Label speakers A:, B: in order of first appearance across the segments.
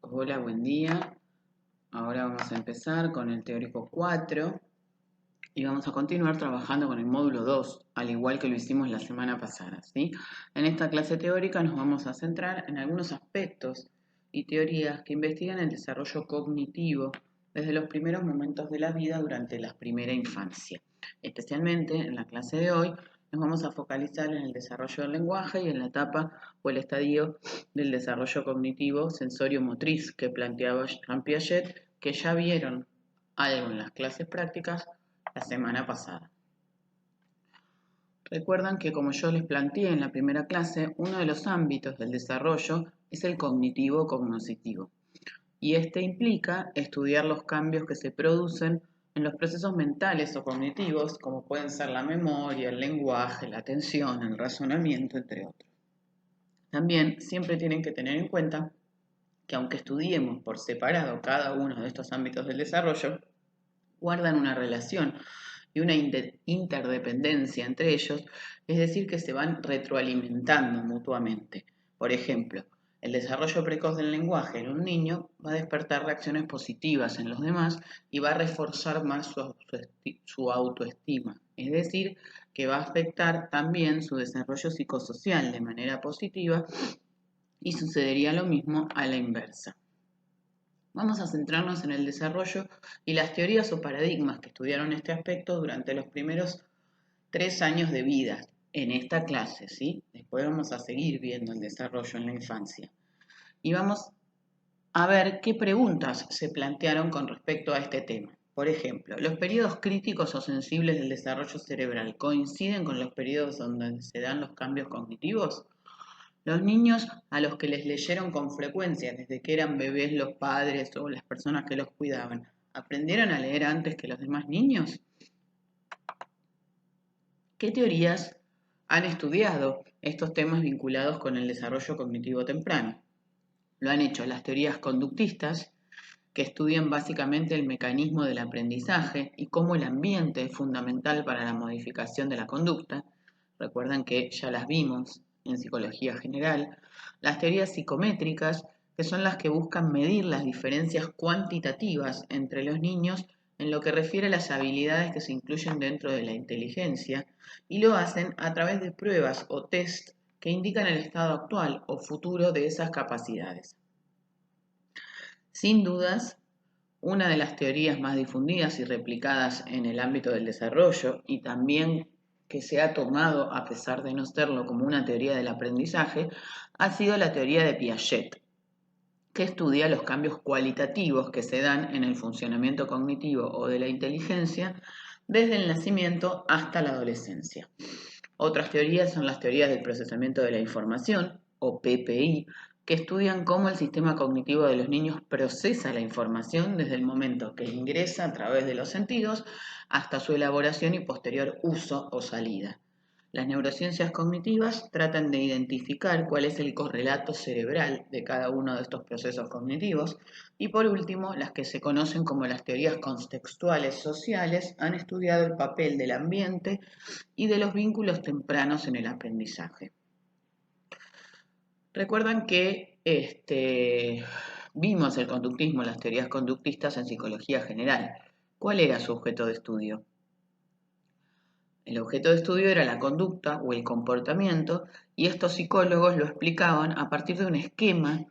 A: Hola, buen día. Ahora vamos a empezar con el teórico 4 y vamos a continuar trabajando con el módulo 2, al igual que lo hicimos la semana pasada, ¿sí? En esta clase teórica nos vamos a centrar en algunos aspectos y teorías que investigan el desarrollo cognitivo desde los primeros momentos de la vida durante la primera infancia. Especialmente en la clase de hoy nos vamos a focalizar en el desarrollo del lenguaje y en la etapa o el estadio del desarrollo cognitivo sensorio-motriz que planteaba Jean Piaget, que ya vieron algo en las clases prácticas la semana pasada. Recuerdan que, como yo les planteé en la primera clase, uno de los ámbitos del desarrollo es el cognitivo-cognoscitivo, y este implica estudiar los cambios que se producen en los procesos mentales o cognitivos, como pueden ser la memoria, el lenguaje, la atención, el razonamiento, entre otros. También siempre tienen que tener en cuenta que, aunque estudiemos por separado cada uno de estos ámbitos del desarrollo, guardan una relación y una interdependencia entre ellos, es decir, que se van retroalimentando mutuamente. Por ejemplo, el desarrollo precoz del lenguaje en un niño va a despertar reacciones positivas en los demás y va a reforzar más su autoestima, es decir, que va a afectar también su desarrollo psicosocial de manera positiva, y sucedería lo mismo a la inversa. Vamos a centrarnos en el desarrollo y las teorías o paradigmas que estudiaron este aspecto durante los primeros 3 años de vida en esta clase, ¿sí? Después vamos a seguir viendo el desarrollo en la infancia. Y vamos a ver qué preguntas se plantearon con respecto a este tema. Por ejemplo, ¿los periodos críticos o sensibles del desarrollo cerebral coinciden con los periodos donde se dan los cambios cognitivos? Los niños a los que les leyeron con frecuencia desde que eran bebés los padres o las personas que los cuidaban, ¿aprendieron a leer antes que los demás niños? ¿Qué teorías han estudiado estos temas vinculados con el desarrollo cognitivo temprano? Lo han hecho las teorías conductistas, que estudian básicamente el mecanismo del aprendizaje y cómo el ambiente es fundamental para la modificación de la conducta. Recuerdan que ya las vimos en psicología general. Las teorías psicométricas, que son las que buscan medir las diferencias cuantitativas entre los niños en lo que refiere a las habilidades que se incluyen dentro de la inteligencia, y lo hacen a través de pruebas o test que indican el estado actual o futuro de esas capacidades. Sin dudas, una de las teorías más difundidas y replicadas en el ámbito del desarrollo, y también que se ha tomado, a pesar de no serlo, como una teoría del aprendizaje, ha sido la teoría de Piaget, que estudia los cambios cualitativos que se dan en el funcionamiento cognitivo o de la inteligencia desde el nacimiento hasta la adolescencia. Otras teorías son las teorías del procesamiento de la información, o PPI, que estudian cómo el sistema cognitivo de los niños procesa la información desde el momento que ingresa a través de los sentidos hasta su elaboración y posterior uso o salida. Las neurociencias cognitivas tratan de identificar cuál es el correlato cerebral de cada uno de estos procesos cognitivos, y por último, las que se conocen como las teorías contextuales sociales han estudiado el papel del ambiente y de los vínculos tempranos en el aprendizaje. Recuerdan que vimos el conductismo, las teorías conductistas en psicología general. ¿Cuál era su objeto de estudio? El objeto de estudio era la conducta o el comportamiento, y estos psicólogos lo explicaban a partir de un esquema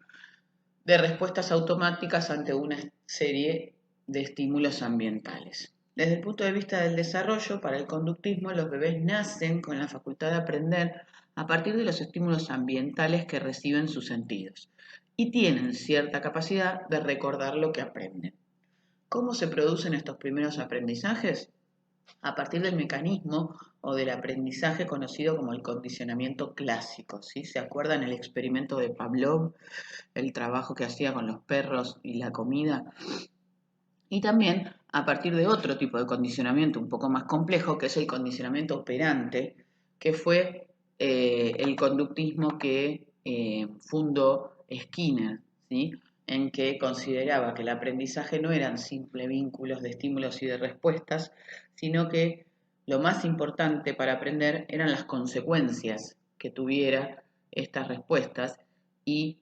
A: de respuestas automáticas ante una serie de estímulos ambientales. Desde el punto de vista del desarrollo, para el conductismo, los bebés nacen con la facultad de aprender a partir de los estímulos ambientales que reciben sus sentidos, y tienen cierta capacidad de recordar lo que aprenden. ¿Cómo se producen estos primeros aprendizajes? A partir del mecanismo o del aprendizaje conocido como el condicionamiento clásico, ¿sí? ¿Se acuerdan el experimento de Pavlov, el trabajo que hacía con los perros y la comida? Y también a partir de otro tipo de condicionamiento un poco más complejo, que es el condicionamiento operante, que fue el conductismo que fundó Skinner, ¿sí? En que consideraba que el aprendizaje no eran simples vínculos de estímulos y de respuestas, sino que lo más importante para aprender eran las consecuencias que tuviera estas respuestas, y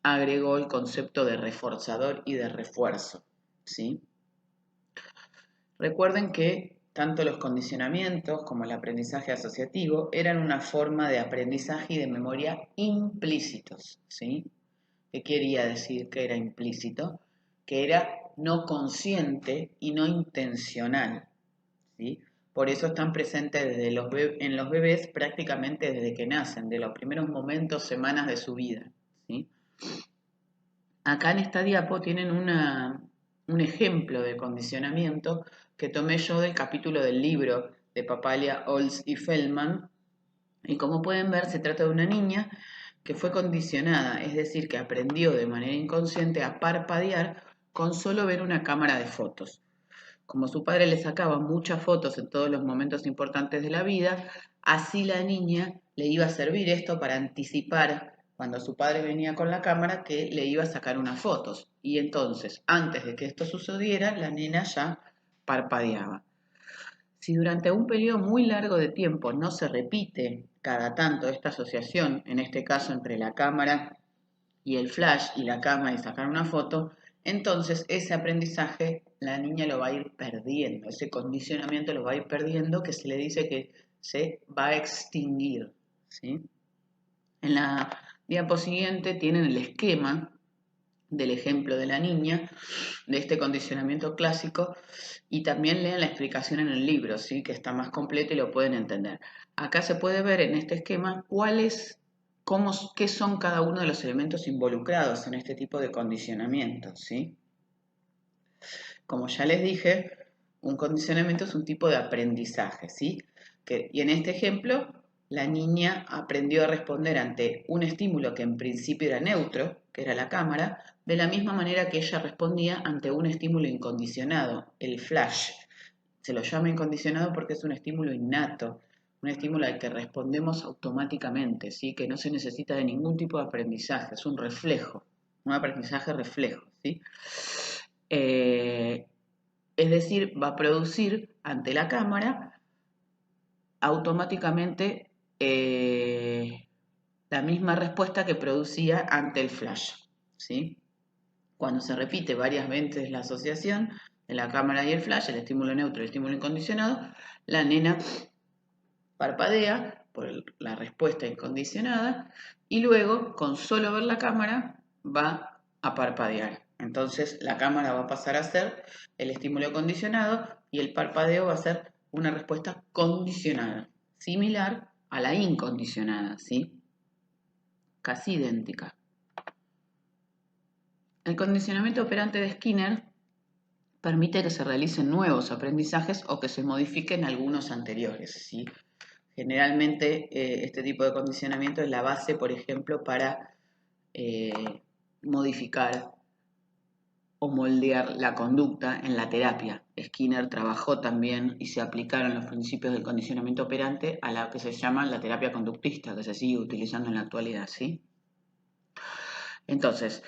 A: agregó el concepto de reforzador y de refuerzo, ¿sí? Recuerden que tanto los condicionamientos como el aprendizaje asociativo eran una forma de aprendizaje y de memoria implícitos, ¿sí? ¿Qué quería decir que era implícito? Que era no consciente y no intencional, ¿sí? Por eso están presentes en los bebés prácticamente desde que nacen, de los primeros momentos, semanas de su vida, ¿sí? Acá en esta diapo tienen un ejemplo de condicionamiento que tomé yo del capítulo del libro de Papalia, Olds y Feldman. Y como pueden ver, se trata de una niña que fue condicionada, es decir, que aprendió de manera inconsciente a parpadear con solo ver una cámara de fotos. Como su padre le sacaba muchas fotos en todos los momentos importantes de la vida, así la niña le iba a servir esto para anticipar cuando su padre venía con la cámara que le iba a sacar unas fotos. Y entonces, antes de que esto sucediera, la nena ya parpadeaba. Si durante un periodo muy largo de tiempo no se repite cada tanto esta asociación, en este caso entre la cámara y el flash y la cámara y sacar una foto, entonces ese aprendizaje la niña lo va a ir perdiendo, ese condicionamiento lo va a ir perdiendo, que se le dice que se va a extinguir, ¿sí? En la diapo siguiente tienen el esquema del ejemplo de la niña, de este condicionamiento clásico, y también lean la explicación en el libro, ¿sí? Que está más completo y lo pueden entender. Acá se puede ver en este esquema qué son cada uno de los elementos involucrados en este tipo de condicionamiento, ¿sí? Como ya les dije, un condicionamiento es un tipo de aprendizaje, ¿sí? Y en este ejemplo, la niña aprendió a responder ante un estímulo que en principio era neutro, que era la cámara, de la misma manera que ella respondía ante un estímulo incondicionado, el flash. Se lo llama incondicionado porque es un estímulo innato, un estímulo al que respondemos automáticamente, ¿sí? Que no se necesita de ningún tipo de aprendizaje, es un reflejo, un aprendizaje reflejo, ¿sí? Es decir, va a producir ante la cámara automáticamente la misma respuesta que producía ante el flash, ¿sí? Cuando se repite varias veces la asociación de la cámara y el flash, el estímulo neutro y el estímulo incondicionado, la nena parpadea por la respuesta incondicionada y luego, con solo ver la cámara, va a parpadear. Entonces, la cámara va a pasar a ser el estímulo condicionado y el parpadeo va a ser una respuesta condicionada, similar a la incondicionada, ¿sí? Casi idéntica. El condicionamiento operante de Skinner permite que se realicen nuevos aprendizajes o que se modifiquen algunos anteriores, ¿sí? Generalmente este tipo de condicionamiento es la base, por ejemplo, para modificar o moldear la conducta en la terapia. Skinner trabajó también y se aplicaron los principios del condicionamiento operante a la que se llama la terapia conductista, que se sigue utilizando en la actualidad, ¿sí? Entonces,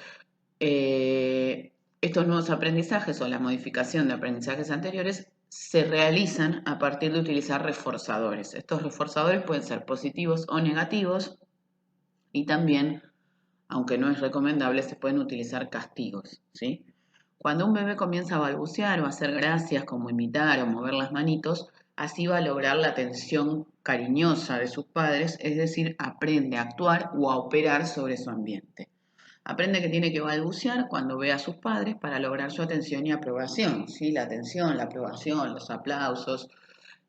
A: estos nuevos aprendizajes o la modificación de aprendizajes anteriores se realizan a partir de utilizar reforzadores. Estos reforzadores pueden ser positivos o negativos y también, aunque no es recomendable, se pueden utilizar castigos, ¿sí? Cuando un bebé comienza a balbucear o a hacer gracias como imitar o mover las manitos, así va a lograr la atención cariñosa de sus padres, es decir, aprende a actuar o a operar sobre su ambiente. Aprende que tiene que balbucear cuando ve a sus padres para lograr su atención y aprobación, ¿sí? La atención, la aprobación, los aplausos,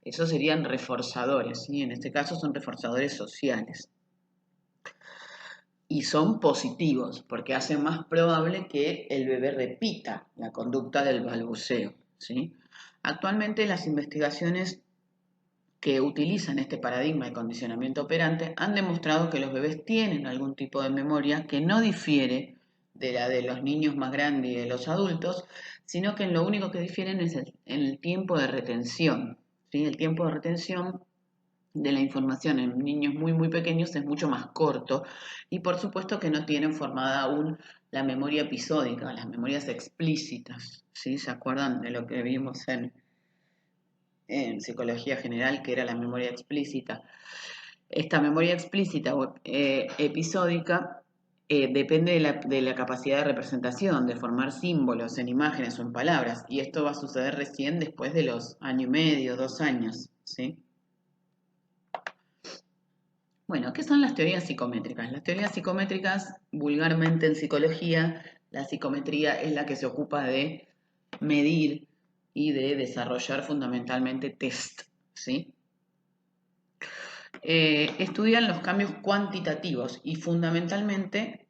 A: esos serían reforzadores, ¿sí? En este caso son reforzadores sociales. Y son positivos porque hacen más probable que el bebé repita la conducta del balbuceo, ¿sí? Actualmente las investigaciones que utilizan este paradigma de condicionamiento operante han demostrado que los bebés tienen algún tipo de memoria que no difiere de la de los niños más grandes y de los adultos, sino que en lo único que difieren es en el tiempo de retención, ¿sí? El tiempo de retención de la información en niños muy pequeños es mucho más corto y por supuesto que no tienen formada aún la memoria episódica, las memorias explícitas, ¿sí? ¿Se acuerdan de lo que vimos en psicología general, que era la memoria explícita? Esta memoria explícita o episódica depende de la capacidad de representación, de formar símbolos en imágenes o en palabras, y esto va a suceder recién después de los año y medio, 2 años, ¿sí? Bueno, ¿qué son las teorías psicométricas? Las teorías psicométricas, vulgarmente en psicología, la psicometría es la que se ocupa de medir y de desarrollar fundamentalmente test, ¿sí? Estudian los cambios cuantitativos y fundamentalmente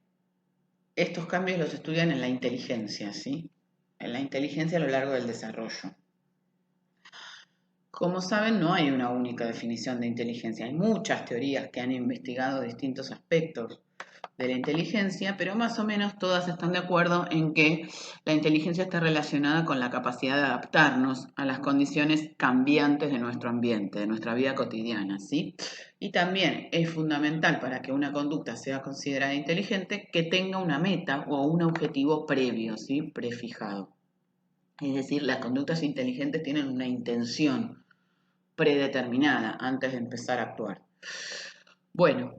A: estos cambios los estudian en la inteligencia, ¿sí? En la inteligencia a lo largo del desarrollo. Como saben, no hay una única definición de inteligencia. Hay muchas teorías que han investigado distintos aspectos de la inteligencia, pero más o menos todas están de acuerdo en que la inteligencia está relacionada con la capacidad de adaptarnos a las condiciones cambiantes de nuestro ambiente, de nuestra vida cotidiana, ¿sí? Y también es fundamental para que una conducta sea considerada inteligente que tenga una meta o un objetivo previo, ¿sí? Prefijado. Es decir, las conductas inteligentes tienen una intención predeterminada antes de empezar a actuar. Bueno,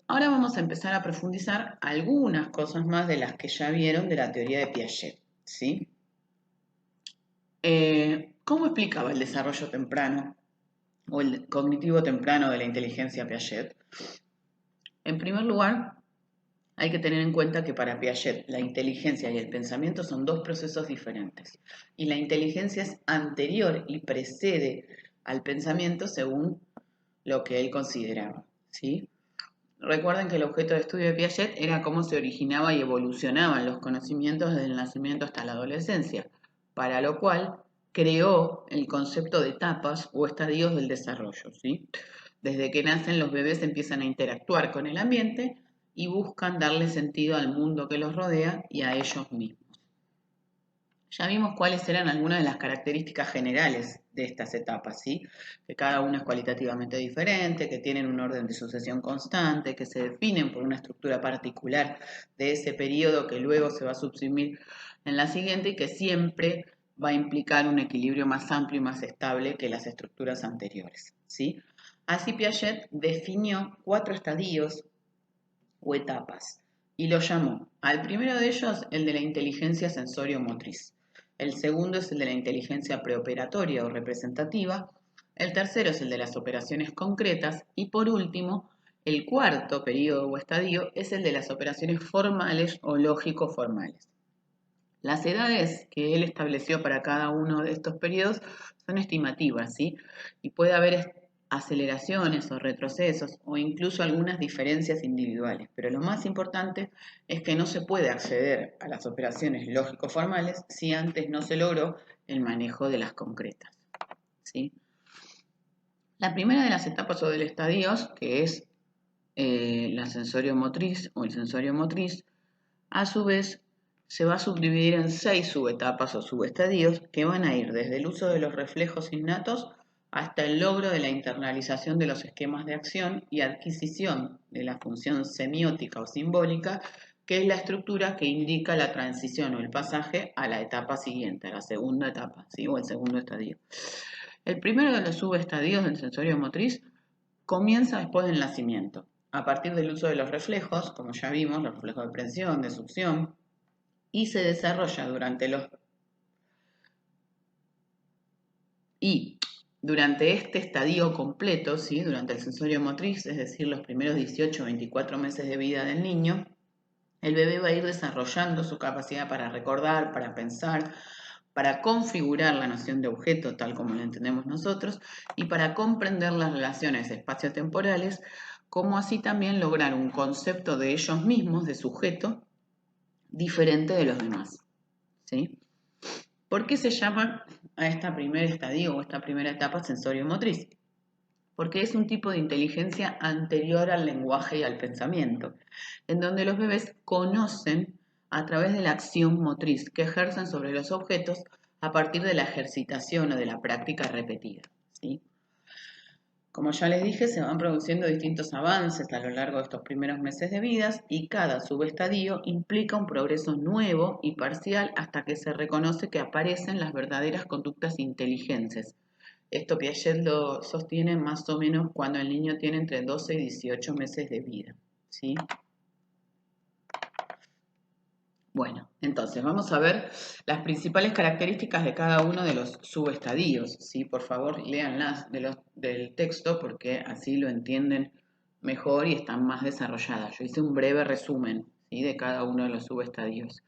A: ahora vamos a empezar a profundizar algunas cosas más de las que ya vieron de la teoría de Piaget, ¿sí? ¿Cómo explicaba el desarrollo temprano o el cognitivo temprano de la inteligencia Piaget? En primer lugar, hay que tener en cuenta que para Piaget la inteligencia y el pensamiento son dos procesos diferentes. Y la inteligencia es anterior y precede al pensamiento según lo que él consideraba, ¿sí? Recuerden que el objeto de estudio de Piaget era cómo se originaba y evolucionaban los conocimientos desde el nacimiento hasta la adolescencia, para lo cual creó el concepto de etapas o estadios del desarrollo, ¿sí? Desde que nacen, los bebés empiezan a interactuar con el ambiente y buscan darle sentido al mundo que los rodea y a ellos mismos. Ya vimos cuáles eran algunas de las características generales de estas etapas, ¿sí? Que cada una es cualitativamente diferente, que tienen un orden de sucesión constante, que se definen por una estructura particular de ese periodo que luego se va a subsumir en la siguiente y que siempre va a implicar un equilibrio más amplio y más estable que las estructuras anteriores, ¿sí? Así Piaget definió 4 estadios o etapas y lo llamó al primero de ellos el de la inteligencia sensorio-motriz. El segundo es el de la inteligencia preoperatoria o representativa. El tercero es el de las operaciones concretas. Y por último, el cuarto periodo o estadio es el de las operaciones formales o lógico-formales. Las edades que él estableció para cada uno de estos periodos son estimativas, ¿sí? Y puede haber aceleraciones o retrocesos o incluso algunas diferencias individuales, pero lo más importante es que no se puede acceder a las operaciones lógico-formales si antes no se logró el manejo de las concretas, ¿sí? La primera de las etapas o del estadios, que es la sensorio-motriz o el sensorio-motriz, a su vez se va a subdividir en 6 subetapas o subestadios que van a ir desde el uso de los reflejos innatos hasta el logro de la internalización de los esquemas de acción y adquisición de la función semiótica o simbólica, que es la estructura que indica la transición o el pasaje a la etapa siguiente, a la segunda etapa, ¿sí? O el segundo estadio. El primero de los subestadios del sensorio motriz comienza después del nacimiento, a partir del uso de los reflejos, como ya vimos, los reflejos de presión, de succión, y se desarrolla durante este estadio completo, ¿sí? Durante el sensorio motriz, es decir, los primeros 18 o 24 meses de vida del niño, el bebé va a ir desarrollando su capacidad para recordar, para pensar, para configurar la noción de objeto tal como la entendemos nosotros y para comprender las relaciones espaciotemporales, como así también lograr un concepto de ellos mismos, de sujeto, diferente de los demás, ¿sí? ¿Por qué se llama a esta primer estadio o esta primera etapa sensorio-motriz? Porque es un tipo de inteligencia anterior al lenguaje y al pensamiento, en donde los bebés conocen a través de la acción motriz que ejercen sobre los objetos a partir de la ejercitación o de la práctica repetida, ¿sí? Como ya les dije, se van produciendo distintos avances a lo largo de estos primeros meses de vida y cada subestadio implica un progreso nuevo y parcial hasta que se reconoce que aparecen las verdaderas conductas inteligentes. Esto Piaget lo sostiene más o menos cuando el niño tiene entre 12 y 18 meses de vida, ¿sí? Bueno, entonces vamos a ver las principales características de cada uno de los subestadios, ¿sí? Por favor, léanlas del texto porque así lo entienden mejor y están más desarrolladas. Yo hice un breve resumen, ¿sí? De cada uno de los subestadios.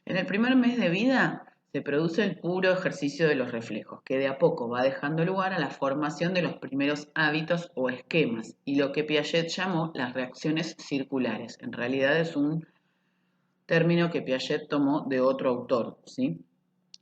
A: En el primer mes de vida se produce el puro ejercicio de los reflejos, que de a poco va dejando lugar a la formación de los primeros hábitos o esquemas, y lo que Piaget llamó las reacciones circulares. En realidad es un término que Piaget tomó de otro autor, ¿sí?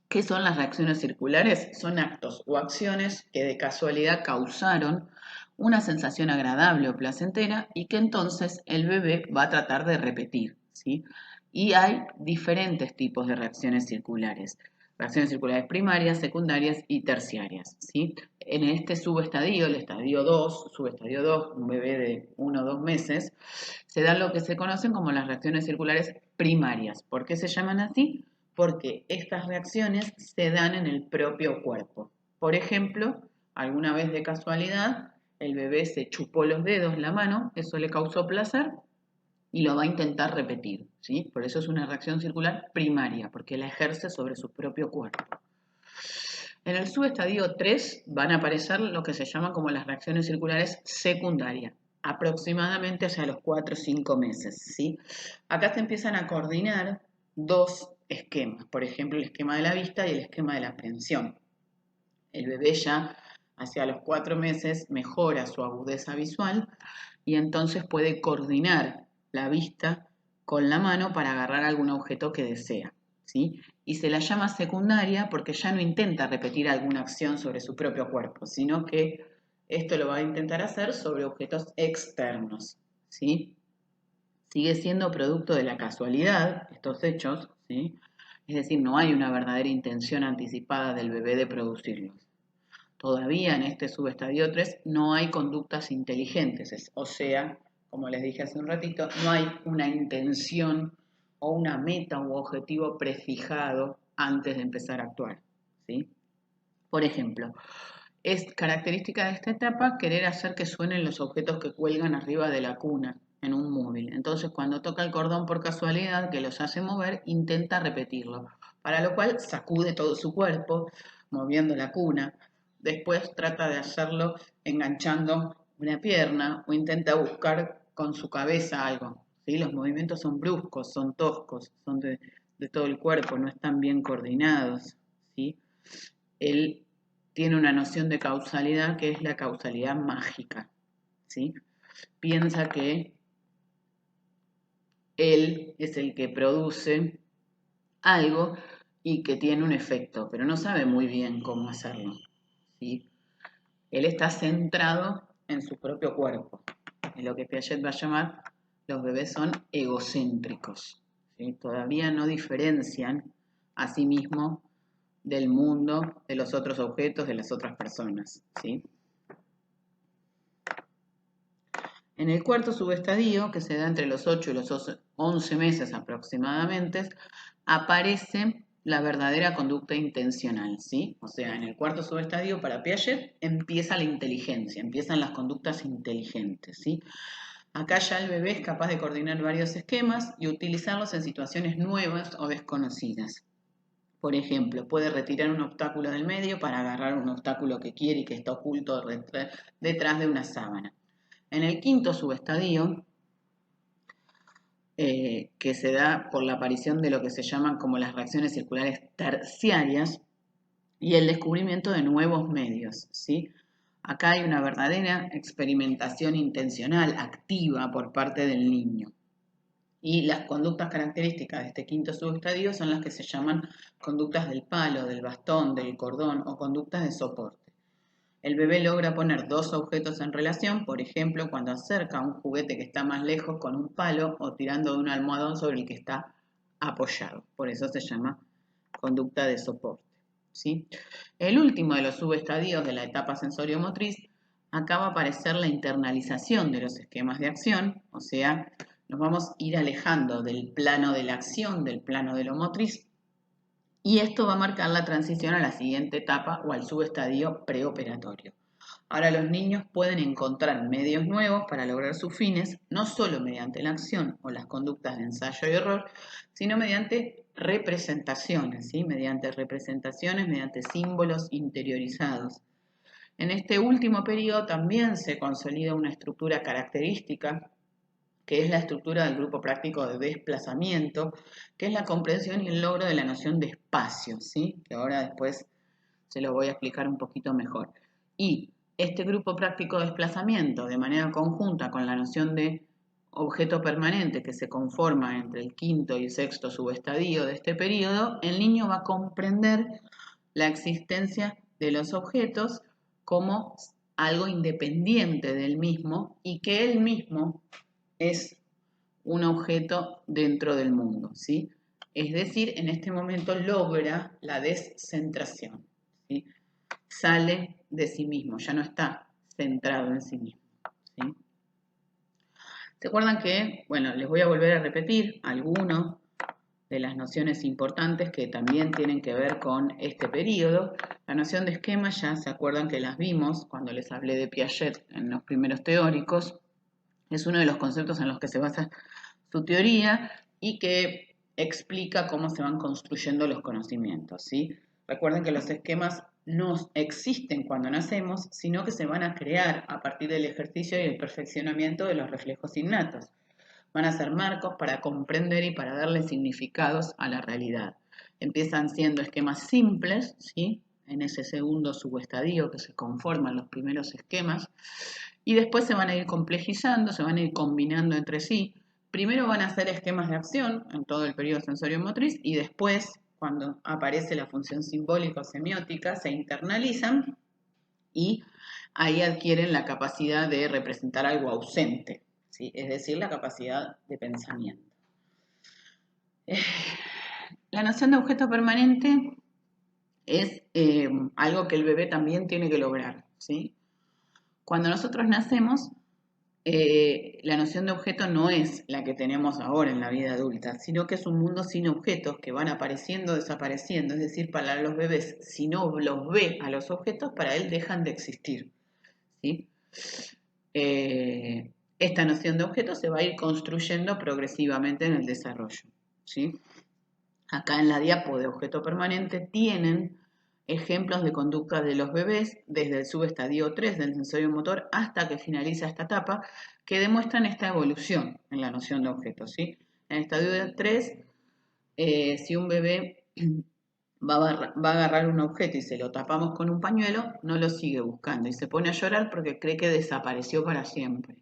A: ¿Qué son las reacciones circulares? Son actos o acciones que de casualidad causaron una sensación agradable o placentera y que entonces el bebé va a tratar de repetir, ¿sí? Y hay diferentes tipos de reacciones circulares. Reacciones circulares primarias, secundarias y terciarias, ¿sí? En este subestadio, el estadio 2, subestadio 2, un bebé de 1 o 2 meses, se dan lo que se conocen como las reacciones circulares primarias. ¿Por qué se llaman así? Porque estas reacciones se dan en el propio cuerpo. Por ejemplo, alguna vez de casualidad, el bebé se chupó los dedos, la mano, eso le causó placer y lo va a intentar repetir, ¿sí? Por eso es una reacción circular primaria, porque la ejerce sobre su propio cuerpo. En el subestadio 3 van a aparecer lo que se llaman como las reacciones circulares secundarias, aproximadamente hacia los 4 o 5 meses, ¿sí? Acá se empiezan a coordinar dos esquemas, por ejemplo, el esquema de la vista y el esquema de la aprehensión. El bebé ya hacia los 4 meses mejora su agudeza visual y entonces puede coordinar la vista con la mano para agarrar algún objeto que desea, ¿sí? Y se la llama secundaria porque ya no intenta repetir alguna acción sobre su propio cuerpo, sino que esto lo va a intentar hacer sobre objetos externos, ¿sí? Sigue siendo producto de la casualidad estos hechos, ¿sí? Es decir, no hay una verdadera intención anticipada del bebé de producirlos. Todavía en este subestadio 3 no hay conductas inteligentes, o sea, como les dije hace un ratito, no hay una intención o una meta u objetivo prefijado antes de empezar a actuar, ¿sí? Por ejemplo, es característica de esta etapa querer hacer que suenen los objetos que cuelgan arriba de la cuna en un móvil. Entonces, cuando toca el cordón por casualidad que los hace mover, intenta repetirlo, para lo cual sacude todo su cuerpo, moviendo la cuna. Después trata de hacerlo enganchando una pierna o intenta buscar con su cabeza algo, ¿sí? Los movimientos son bruscos, son toscos, son de todo el cuerpo, no están bien coordinados, ¿sí? Él tiene una noción de causalidad que es la causalidad mágica, ¿sí? Piensa que él es el que produce algo y que tiene un efecto, pero no sabe muy bien cómo hacerlo, ¿sí? Él está centrado en su propio cuerpo, en lo que Piaget va a llamar los bebés son egocéntricos, ¿sí? Todavía no diferencian a sí mismos del mundo, de los otros objetos, de las otras personas, ¿sí? En el cuarto subestadio, que se da entre los 8 y los 11 meses aproximadamente, aparece la verdadera conducta intencional, ¿sí? O sea, en el cuarto subestadio, para Piaget, empieza la inteligencia, empiezan las conductas inteligentes, ¿sí? Acá ya el bebé es capaz de coordinar varios esquemas y utilizarlos en situaciones nuevas o desconocidas. Por ejemplo, puede retirar un obstáculo del medio para agarrar un obstáculo que quiere y que está oculto detrás de una sábana. En el quinto subestadio, que se da por la aparición de lo que se llaman como las reacciones circulares terciarias y el descubrimiento de nuevos medios, ¿sí? Acá hay una verdadera experimentación intencional, activa por parte del niño. Y las conductas características de este quinto subestadio son las que se llaman conductas del palo, del bastón, del cordón o conductas de soporte. El bebé logra poner dos objetos en relación, por ejemplo, cuando acerca un juguete que está más lejos con un palo o tirando de un almohadón sobre el que está apoyado. Por eso se llama conducta de soporte, ¿sí? El último de los subestadios de la etapa sensorio-motriz acaba a aparecer la internalización de los esquemas de acción, o sea, nos vamos a ir alejando del plano de la acción, del plano de lo motriz, y esto va a marcar la transición a la siguiente etapa o al subestadio preoperatorio. Ahora los niños pueden encontrar medios nuevos para lograr sus fines, no solo mediante la acción o las conductas de ensayo y error, sino mediante representaciones, ¿sí? Mediante representaciones, mediante símbolos interiorizados. En este último periodo también se consolida una estructura característica, que es la estructura del grupo práctico de desplazamiento, que es la comprensión y el logro de la noción de espacio, ¿sí? Que ahora después se lo voy a explicar un poquito mejor. Y este grupo práctico de desplazamiento, de manera conjunta con la noción de objeto permanente que se conforma entre el quinto y el sexto subestadio de este periodo, el niño va a comprender la existencia de los objetos como algo independiente del mismo y que él mismo es un objeto dentro del mundo, ¿sí? Es decir, en este momento logra la descentración, ¿sí? Sale de sí mismo, ya no está centrado en sí mismo, ¿sí? ¿Se acuerdan que, bueno, les voy a volver a repetir algunos de las nociones importantes que también tienen que ver con este periodo? La noción de esquema ya se acuerdan que las vimos cuando les hablé de Piaget en los primeros teóricos. Es uno de los conceptos en los que se basa su teoría y que explica cómo se van construyendo los conocimientos, ¿sí? Recuerden que los esquemas no existen cuando nacemos, sino que se van a crear a partir del ejercicio y el perfeccionamiento de los reflejos innatos. Van a ser marcos para comprender y para darle significados a la realidad. Empiezan siendo esquemas simples, ¿sí? En ese segundo subestadio que se conforman los primeros esquemas, y después se van a ir complejizando, se van a ir combinando entre sí. Primero van a ser esquemas de acción en todo el periodo sensorio-motriz y después, cuando aparece la función simbólica o semiótica, se internalizan y ahí adquieren la capacidad de representar algo ausente, ¿sí? Es decir, la capacidad de pensamiento. La noción de objeto permanente es algo que el bebé también tiene que lograr, ¿sí? Cuando nosotros nacemos, la noción de objeto no es la que tenemos ahora en la vida adulta, sino que es un mundo sin objetos que van apareciendo, desapareciendo. Es decir, para los bebés, si no los ve a los objetos, para él dejan de existir, ¿sí? Esta noción de objeto se va a ir construyendo progresivamente en el desarrollo, ¿sí? Acá en la diapo de objeto permanente tienen ejemplos de conducta de los bebés desde el subestadio 3 del sensorio motor hasta que finaliza esta etapa, que demuestran esta evolución en la noción de objeto, ¿sí? En el estadio 3, si un bebé va a agarrar un objeto y se lo tapamos con un pañuelo, no lo sigue buscando y se pone a llorar porque cree que desapareció para siempre,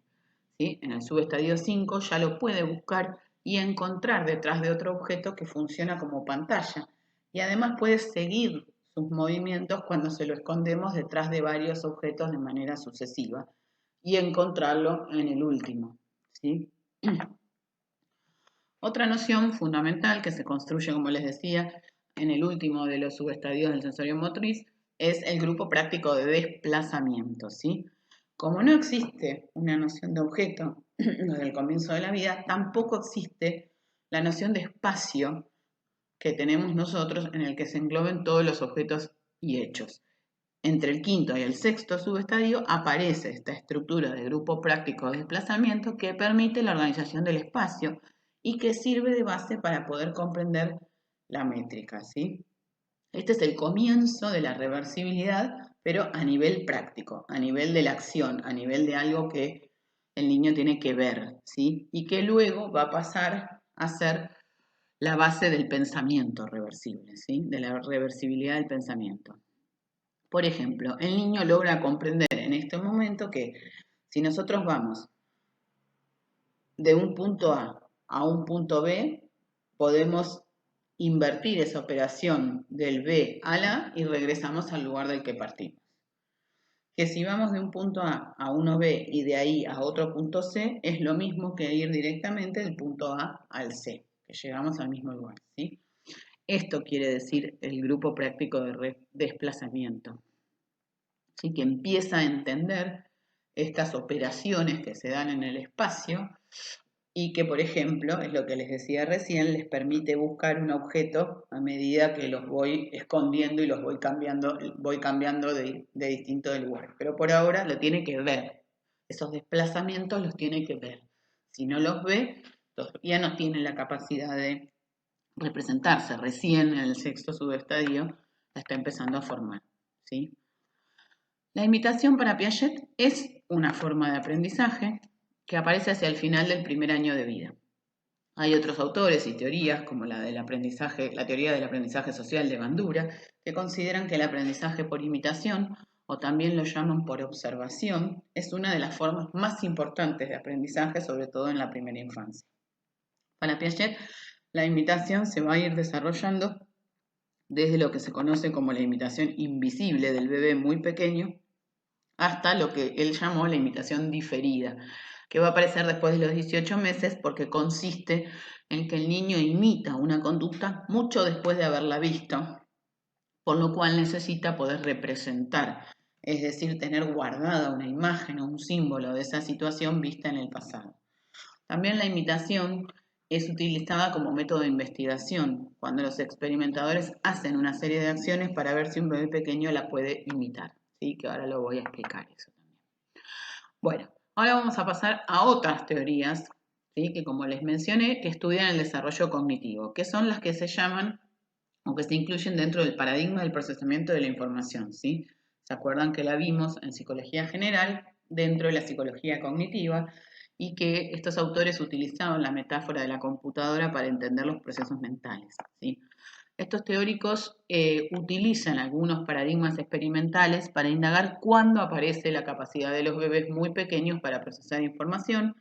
A: ¿sí? En el subestadio 5 ya lo puede buscar y encontrar detrás de otro objeto que funciona como pantalla. Y además puede seguir sus movimientos cuando se lo escondemos detrás de varios objetos de manera sucesiva y encontrarlo en el último, ¿sí? Otra noción fundamental que se construye, como les decía, en el último de los subestadios del sensorio motriz es el grupo práctico de desplazamiento, ¿sí? Como no existe una noción de objeto desde el comienzo de la vida, tampoco existe la noción de espacio que tenemos nosotros en el que se engloben todos los objetos y hechos. Entre el quinto y el sexto subestadio aparece esta estructura de grupo práctico de desplazamiento que permite la organización del espacio y que sirve de base para poder comprender la métrica, ¿sí? Este es el comienzo de la reversibilidad, pero a nivel práctico, a nivel de la acción, a nivel de algo que el niño tiene que ver, ¿sí? Y que luego va a pasar a ser la base del pensamiento reversible, ¿sí? De la reversibilidad del pensamiento. Por ejemplo, el niño logra comprender en este momento que si nosotros vamos de un punto A un punto B, podemos invertir esa operación del B al A y regresamos al lugar del que partimos. Que si vamos de un punto A uno B y de ahí a otro punto C, es lo mismo que ir directamente del punto A al C, que llegamos al mismo lugar, ¿sí? Esto quiere decir el grupo práctico de desplazamiento, ¿sí? Que empieza a entender estas operaciones que se dan en el espacio y que, por ejemplo, es lo que les decía recién, les permite buscar un objeto a medida que los voy escondiendo y los voy cambiando de distintos lugares. Pero por ahora lo tiene que ver. Esos desplazamientos los tiene que ver. Si no los ve, todavía no tiene la capacidad de representarse. Recién en el sexto subestadio la está empezando a formar, ¿sí? La imitación para Piaget es una forma de aprendizaje que aparece hacia el final del primer año de vida. Hay otros autores y teorías, como la teoría del aprendizaje social de Bandura, que consideran que el aprendizaje por imitación, o también lo llaman por observación, es una de las formas más importantes de aprendizaje, sobre todo en la primera infancia. Para Piaget, la imitación se va a ir desarrollando desde lo que se conoce como la imitación invisible del bebé muy pequeño, hasta lo que él llamó la imitación diferida, que va a aparecer después de los 18 meses porque consiste en que el niño imita una conducta mucho después de haberla visto, por lo cual necesita poder representar, es decir, tener guardada una imagen o un símbolo de esa situación vista en el pasado. También la imitación es utilizada como método de investigación, cuando los experimentadores hacen una serie de acciones para ver si un bebé pequeño la puede imitar, ¿sí? Que ahora lo voy a explicar eso también. Bueno, ahora vamos a pasar a otras teorías, ¿sí? Que como les mencioné, que estudian el desarrollo cognitivo, que son las que se llaman o que se incluyen dentro del paradigma del procesamiento de la información, ¿sí? ¿Se acuerdan que la vimos en psicología general, dentro de la psicología cognitiva, y que estos autores utilizaban la metáfora de la computadora para entender los procesos mentales, ¿sí? Estos teóricos utilizan algunos paradigmas experimentales para indagar cuándo aparece la capacidad de los bebés muy pequeños para procesar información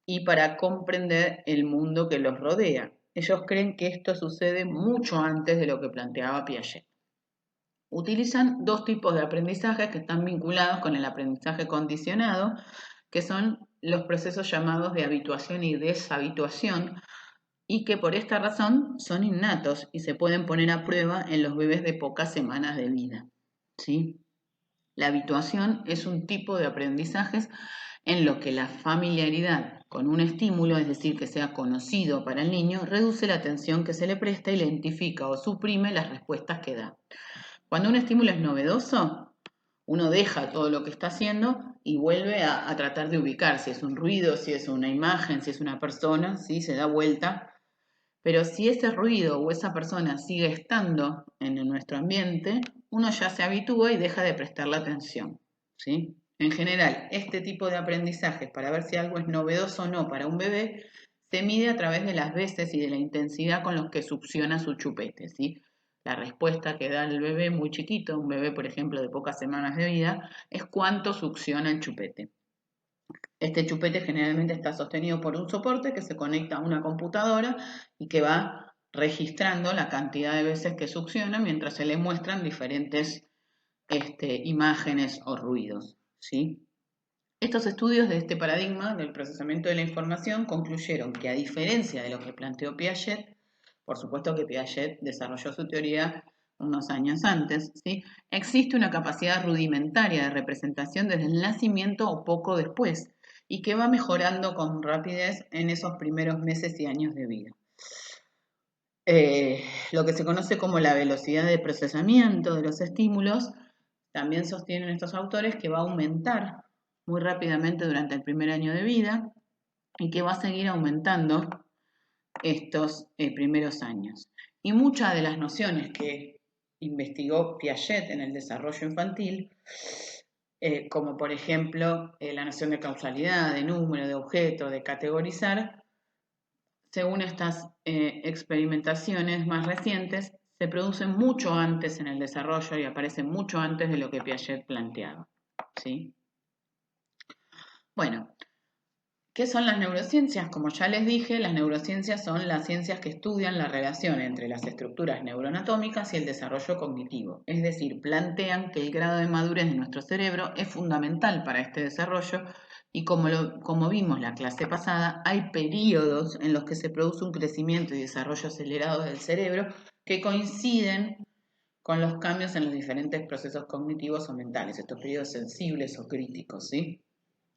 A: y para comprender el mundo que los rodea. Ellos creen que esto sucede mucho antes de lo que planteaba Piaget. Utilizan dos tipos de aprendizaje que están vinculados con el aprendizaje condicionado, que son los procesos llamados de habituación y deshabituación, y que por esta razón son innatos y se pueden poner a prueba en los bebés de pocas semanas de vida, ¿sí? La habituación es un tipo de aprendizajes en lo que la familiaridad con un estímulo, es decir, que sea conocido para el niño, reduce la atención que se le presta y le identifica o suprime las respuestas que da. Cuando un estímulo es novedoso, uno deja todo lo que está haciendo y vuelve a tratar de ubicar si es un ruido, si es una imagen, si es una persona, ¿sí? Se da vuelta. Pero si ese ruido o esa persona sigue estando en nuestro ambiente, uno ya se habitúa y deja de prestarle atención, ¿sí? En general, este tipo de aprendizajes para ver si algo es novedoso o no para un bebé se mide a través de las veces y de la intensidad con los que succiona su chupete, ¿sí? La respuesta que da el bebé muy chiquito, un bebé por ejemplo de pocas semanas de vida, es cuánto succiona el chupete. Este chupete generalmente está sostenido por un soporte que se conecta a una computadora y que va registrando la cantidad de veces que succiona mientras se le muestran diferentes imágenes o ruidos, ¿sí? Estos estudios de este paradigma del procesamiento de la información concluyeron que, a diferencia de lo que planteó Piaget, por supuesto que Piaget desarrolló su teoría unos años antes, ¿sí? Existe una capacidad rudimentaria de representación desde el nacimiento o poco después, y que va mejorando con rapidez en esos primeros meses y años de vida. Lo que se conoce como la velocidad de procesamiento de los estímulos, también sostienen estos autores que va a aumentar muy rápidamente durante el primer año de vida y que va a seguir aumentando estos primeros años. Y muchas de las nociones que investigó Piaget en el desarrollo infantil, como por ejemplo la noción de causalidad, de número, de objeto, de categorizar, según estas experimentaciones más recientes, se producen mucho antes en el desarrollo y aparecen mucho antes de lo que Piaget planteaba, ¿sí? Bueno, ¿qué son las neurociencias? Como ya les dije, las neurociencias son las ciencias que estudian la relación entre las estructuras neuroanatómicas y el desarrollo cognitivo. Es decir, plantean que el grado de madurez de nuestro cerebro es fundamental para este desarrollo y como vimos la clase pasada, hay periodos en los que se produce un crecimiento y desarrollo acelerado del cerebro que coinciden con los cambios en los diferentes procesos cognitivos o mentales, estos periodos sensibles o críticos, ¿sí?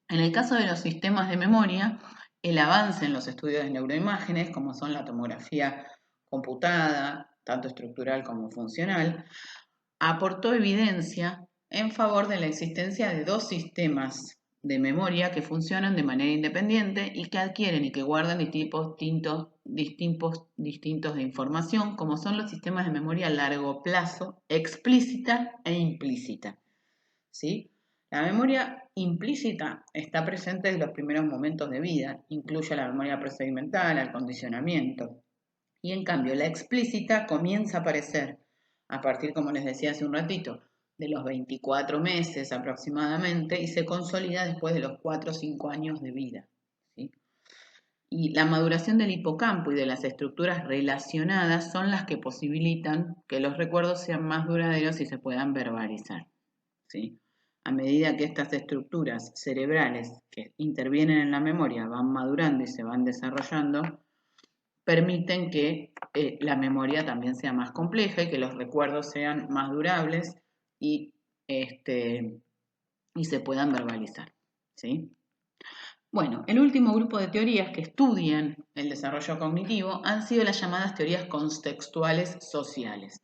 A: En el caso de los sistemas de memoria, El avance en los estudios de neuroimágenes, como son la tomografía computada, tanto estructural como funcional, aportó evidencia en favor de la existencia de dos sistemas de memoria que funcionan de manera independiente y que adquieren y que guardan distintos de información, como son los sistemas de memoria a largo plazo, explícita e implícita. ¿Sí? La memoria implícita está presente desde los primeros momentos de vida, incluye la memoria procedimental, el condicionamiento. Y en cambio, la explícita comienza a aparecer a partir, como les decía hace un ratito, de los 24 meses aproximadamente y se consolida después de los 4 o 5 años de vida. ¿Sí? Y la maduración del hipocampo y de las estructuras relacionadas son las que posibilitan que los recuerdos sean más duraderos y se puedan verbalizar. ¿Sí? A medida que estas estructuras cerebrales que intervienen en la memoria van madurando y se van desarrollando, permiten que la memoria también sea más compleja y que los recuerdos sean más durables y, y se puedan verbalizar. ¿Sí? Bueno, el último grupo de teorías que estudian el desarrollo cognitivo han sido las llamadas teorías contextuales sociales.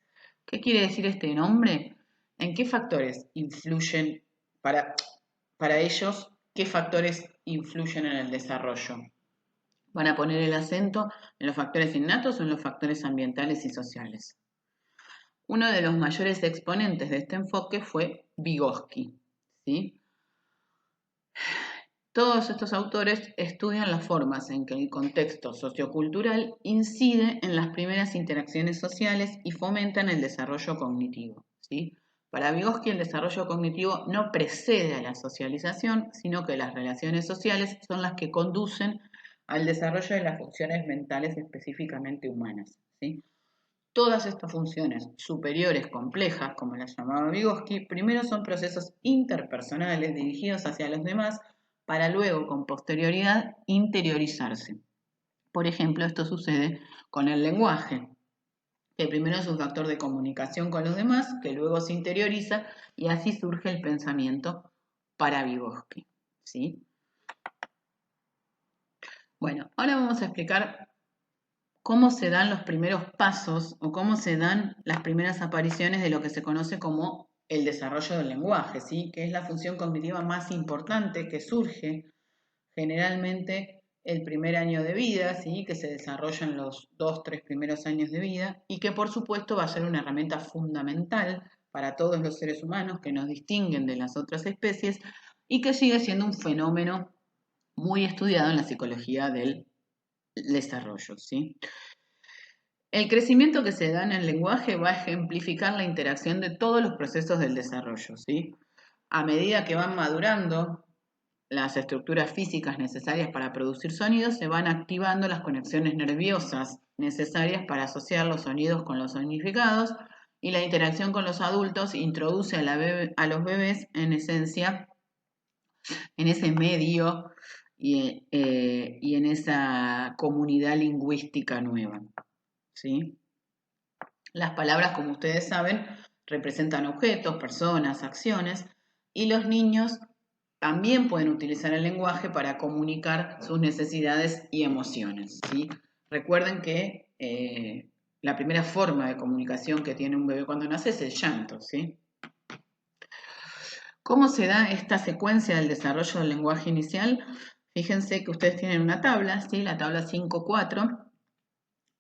A: ¿Qué quiere decir este nombre? ¿En qué factores influyen para ellos? ¿Qué factores influyen en el desarrollo? ¿Van a poner el acento en los factores innatos o en los factores ambientales y sociales? Uno de los mayores exponentes de este enfoque fue Vygotsky, ¿sí? Todos estos autores estudian las formas en que el contexto sociocultural incide en las primeras interacciones sociales y fomentan el desarrollo cognitivo, ¿sí? Para Vygotsky el desarrollo cognitivo no precede a la socialización, sino que las relaciones sociales son las que conducen al desarrollo de las funciones mentales específicamente humanas, ¿sí? Todas estas funciones superiores complejas, como las llamaba Vygotsky, primero son procesos interpersonales dirigidos hacia los demás para luego, con posterioridad, interiorizarse. Por ejemplo, esto sucede con el lenguaje, que primero es un factor de comunicación con los demás, que luego se interioriza y así surge el pensamiento para Vygotsky, ¿sí? Bueno, ahora vamos a explicar cómo se dan los primeros pasos o cómo se dan las primeras apariciones de lo que se conoce como el desarrollo del lenguaje, ¿sí? Que es la función cognitiva más importante que surge generalmente el primer año de vida, ¿sí? Que se desarrolla en los 2, 3 primeros años de vida y que por supuesto va a ser una herramienta fundamental para todos los seres humanos que nos distinguen de las otras especies y que sigue siendo un fenómeno muy estudiado en la psicología del desarrollo, ¿sí? El crecimiento que se da en el lenguaje va a ejemplificar la interacción de todos los procesos del desarrollo, ¿sí? A medida que van madurando las estructuras físicas necesarias para producir sonidos, se van activando las conexiones nerviosas necesarias para asociar los sonidos con los significados y la interacción con los adultos introduce a los bebés en esencia en ese medio y en esa comunidad lingüística nueva, ¿sí? Las palabras, como ustedes saben, representan objetos, personas, acciones, y los niños también pueden utilizar el lenguaje para comunicar sus necesidades y emociones, ¿sí? Recuerden que la primera forma de comunicación que tiene un bebé cuando nace es el llanto, ¿sí? ¿Cómo se da esta secuencia del desarrollo del lenguaje inicial? Fíjense que ustedes tienen una tabla, ¿sí? La tabla 5.4,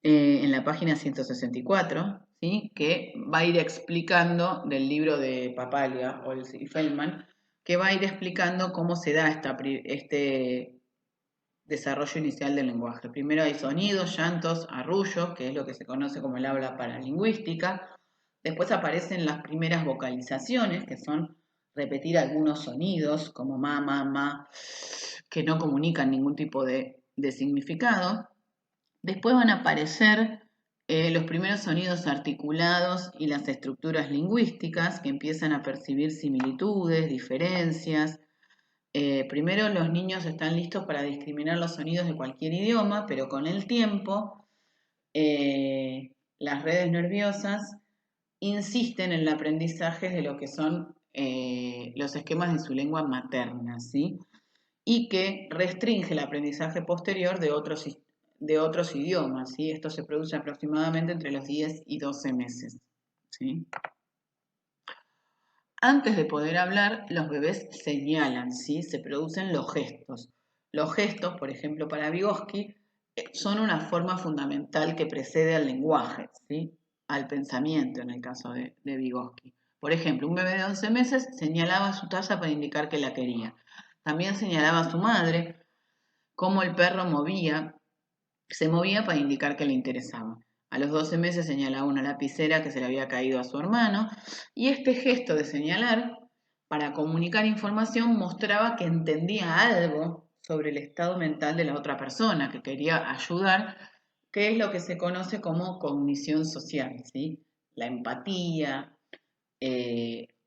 A: en la página 164, ¿sí? Que va a ir explicando del libro de Papalia, Olds y Feldman, que va a ir explicando cómo se da este desarrollo inicial del lenguaje. Primero hay sonidos, llantos, arrullos, que es lo que se conoce como el habla paralingüística. Después aparecen las primeras vocalizaciones, que son repetir algunos sonidos, como ma, ma, ma, que no comunican ningún tipo de significado. Después van a aparecer los primeros sonidos articulados y las estructuras lingüísticas que empiezan a percibir similitudes, diferencias. Primero los niños están listos para discriminar los sonidos de cualquier idioma, pero con el tiempo las redes nerviosas insisten en el aprendizaje de lo que son los esquemas de su lengua materna, ¿sí? y que restringe el aprendizaje posterior de otros idiomas, ¿sí? Esto se produce aproximadamente entre los 10 y 12 meses, ¿sí? Antes de poder hablar, los bebés señalan, ¿sí? Se producen los gestos. Los gestos, por ejemplo, para Vygotsky, son una forma fundamental que precede al lenguaje, ¿sí? Al pensamiento, en el caso de Vygotsky. Por ejemplo, un bebé de 11 meses señalaba su taza para indicar que la quería. También señalaba a su madre cómo el perro se movía para indicar que le interesaba. A los 12 meses señalaba una lapicera que se le había caído a su hermano, y este gesto de señalar para comunicar información mostraba que entendía algo sobre el estado mental de la otra persona, que quería ayudar, que es lo que se conoce como cognición social, ¿sí? La empatía,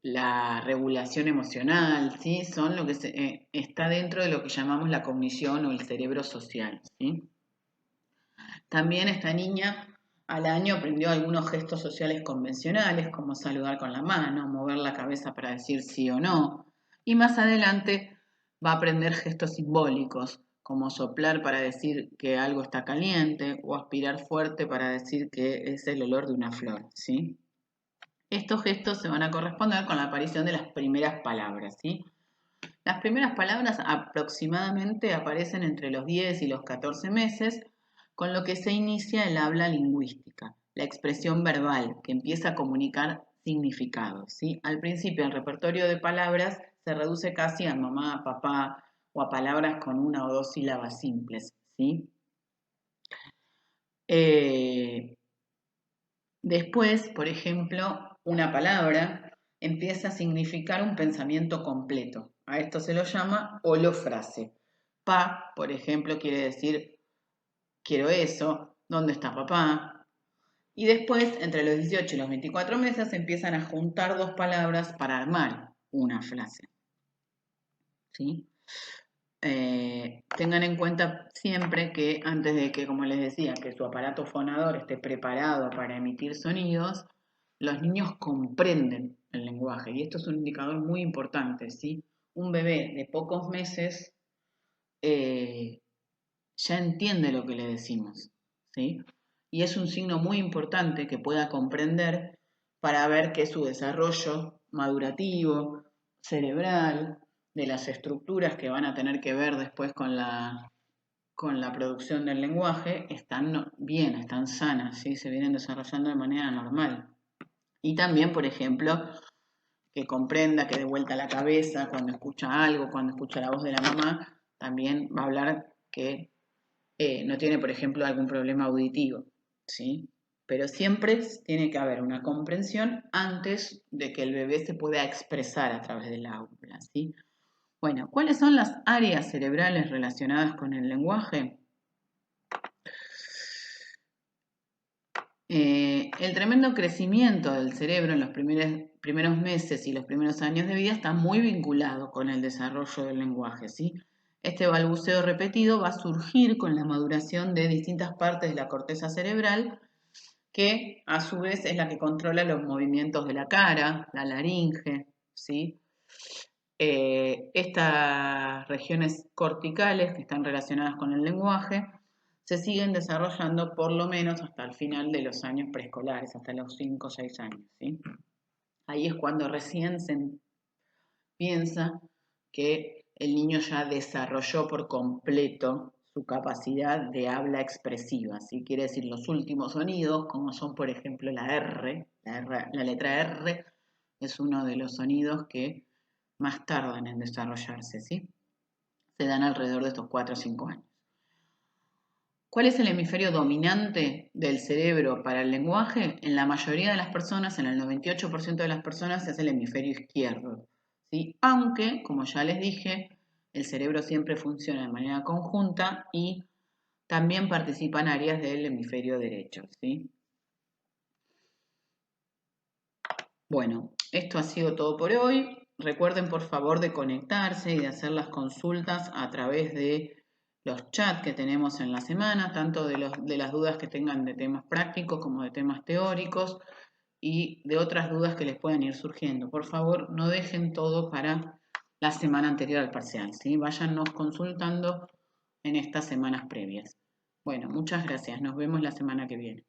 A: la regulación emocional, ¿sí? Son lo que está dentro de lo que llamamos la cognición o el cerebro social, ¿sí? También esta niña al año aprendió algunos gestos sociales convencionales, como saludar con la mano, mover la cabeza para decir sí o no, y más adelante va a aprender gestos simbólicos, como soplar para decir que algo está caliente o aspirar fuerte para decir que es el olor de una flor, ¿sí? Estos gestos se van a corresponder con la aparición de las primeras palabras, ¿sí? Las primeras palabras aproximadamente aparecen entre los 10 y los 14 meses, con lo que se inicia el habla lingüística, la expresión verbal, que empieza a comunicar significados, ¿sí? Al principio el repertorio de palabras se reduce casi a mamá, papá o a palabras con una o dos sílabas simples, ¿sí? Después, por ejemplo, una palabra empieza a significar un pensamiento completo. A esto se lo llama holofrase. Pa, por ejemplo, quiere decir quiero eso, ¿dónde está papá? Y después, entre los 18 y los 24 meses, empiezan a juntar dos palabras para armar una frase. ¿Sí? Tengan en cuenta siempre que antes de que, como les decía, que su aparato fonador esté preparado para emitir sonidos, los niños comprenden el lenguaje y esto es un indicador muy importante, ¿sí? Un bebé de pocos meses ya entiende lo que le decimos, ¿sí? Y es un signo muy importante que pueda comprender para ver que su desarrollo madurativo, cerebral, de las estructuras que van a tener que ver después con la producción del lenguaje, están bien, están sanas, ¿sí? Se vienen desarrollando de manera normal. Y también, por ejemplo, que comprenda, que dé vuelta la cabeza cuando escucha algo, cuando escucha la voz de la mamá, también va a hablar que no tiene, por ejemplo, algún problema auditivo, ¿sí? Pero siempre tiene que haber una comprensión antes de que el bebé se pueda expresar a través del aula, ¿sí? Bueno, ¿cuáles son las áreas cerebrales relacionadas con el lenguaje? El tremendo crecimiento del cerebro en los primeros meses y los primeros años de vida está muy vinculado con el desarrollo del lenguaje, ¿sí? Este balbuceo repetido va a surgir con la maduración de distintas partes de la corteza cerebral, que a su vez es la que controla los movimientos de la cara, la laringe, ¿sí? Estas regiones corticales que están relacionadas con el lenguaje se siguen desarrollando por lo menos hasta el final de los años preescolares, hasta los 5 o 6 años, ¿sí? Ahí es cuando recién se piensa que el niño ya desarrolló por completo su capacidad de habla expresiva, ¿sí? Quiere decir los últimos sonidos, como son por ejemplo la R, la letra R es uno de los sonidos que más tardan en desarrollarse, ¿sí? Se dan alrededor de estos 4 o 5 años. ¿Cuál es el hemisferio dominante del cerebro para el lenguaje? En la mayoría de las personas, en el 98% de las personas, es el hemisferio izquierdo, ¿sí? Aunque, como ya les dije, el cerebro siempre funciona de manera conjunta y también participan áreas del hemisferio derecho, ¿sí? Bueno, esto ha sido todo por hoy. Recuerden por favor de conectarse y de hacer las consultas a través de los chats que tenemos en la semana, tanto de las dudas que tengan de temas prácticos como de temas teóricos y de otras dudas que les puedan ir surgiendo. Por favor, no dejen todo para la semana anterior al parcial, ¿sí? Váyannos consultando en estas semanas previas. Bueno, muchas gracias. Nos vemos la semana que viene.